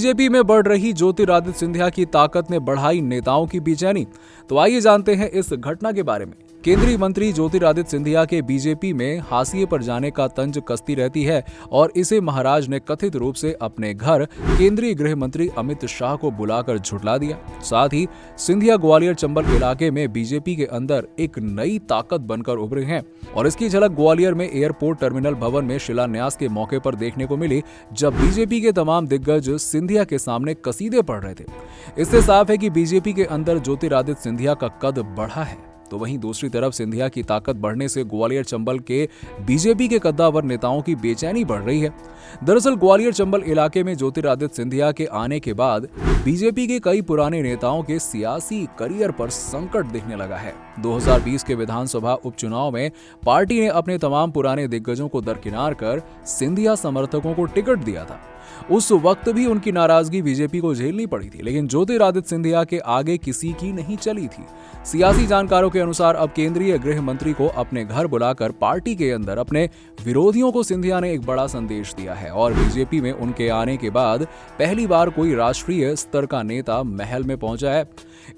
BJP में बढ़ रही ज्योतिरादित्य सिंधिया की ताकत ने बढ़ाई नेताओं की बेचैनी। तो आइए जानते हैं इस घटना के बारे में। केंद्रीय मंत्री ज्योतिरादित्य सिंधिया के बीजेपी में हाशिए पर जाने का तंज कसती रहती है और इसे महाराज ने कथित रूप से अपने घर केंद्रीय गृह मंत्री अमित शाह को बुलाकर झुठला दिया। साथ ही सिंधिया ग्वालियर चंबल इलाके में बीजेपी के अंदर एक नई ताकत बनकर उभरे हैं और इसकी झलक ग्वालियर में एयरपोर्ट टर्मिनल भवन में शिलान्यास के मौके पर देखने को मिली, जब बीजेपी के तमाम दिग्गज सिंधिया के सामने कसीदे पढ़ रहे थे। इससे साफ है कि बीजेपी के अंदर ज्योतिरादित्य सिंधिया का कद बढ़ा है। तो वहीं दूसरी तरफ सिंधिया की ताकत बढ़ने से ग्वालियर चंबल के बीजेपी के कद्दावर नेताओं की बेचैनी बढ़ रही है। दरअसल ग्वालियर चंबल इलाके में ज्योतिरादित्य सिंधिया के आने के बाद बीजेपी के कई पुराने नेताओं के सियासी करियर पर संकट दिखने लगा है। 2020 के विधानसभा उपचुनाव में पार्टी ने अपने तमाम पुराने दिग्गजों को दरकिनार कर सिंधिया समर्थकों को टिकट दिया था। उस वक्त भी उनकी नाराजगी बीजेपी को झेलनी पड़ी थी, लेकिन ज्योतिरादित्य सिंधिया के आगे किसी की नहीं चली थी। सियासी जानकारों के अनुसार अब केंद्रीय गृह मंत्री को अपने घर बुलाकर पार्टी के अंदर अपने विरोधियों को सिंधिया ने एक बड़ा संदेश दिया है और बीजेपी में उनके आने के बाद पहली बार कोई राष्ट्रीय स्तर का नेता महल में पहुंचा है।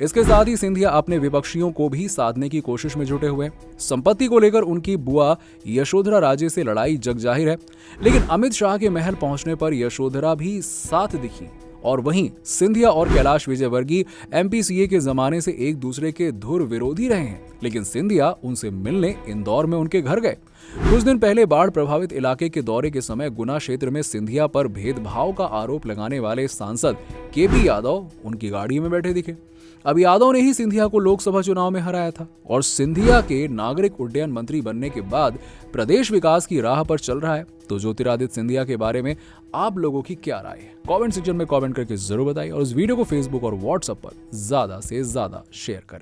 इसके साथ ही सिंधिया अपने विपक्षियों को भी साधने की कोशिश में जुटे हुए। संपत्ति को लेकर उनकी बुआ यशोधरा राजे से लड़ाई जग जाहिर है, लेकिन अमित शाह के महल पहुंचने पर यशोधरा भी साथ दिखी। और वहीं सिंधिया और कैलाश विजयवर्गीय एमपीसीए के जमाने से एक दूसरे के धुर विरोधी रहे हैं, लेकिन सिंधिया उनसे मिलने इंदौर में उनके घर गए। कुछ दिन पहले बाढ़ प्रभावित इलाके के दौरे के समय गुना क्षेत्र में सिंधिया पर भेदभाव का आरोप लगाने वाले सांसद केपी यादव उनकी गाड़ी में बैठे दिखे। अब यादव ने ही सिंधिया को लोकसभा चुनाव में हराया था और सिंधिया के नागरिक उड्डयन मंत्री बनने के बाद प्रदेश विकास की राह पर चल रहा है। तो ज्योतिरादित्य सिंधिया के बारे में आप लोगों की क्या राय है? कमेंट सेक्शन में कमेंट करके जरूर बताइए और इस वीडियो को फेसबुक और व्हाट्सएप पर ज्यादा से ज्यादा शेयर करें।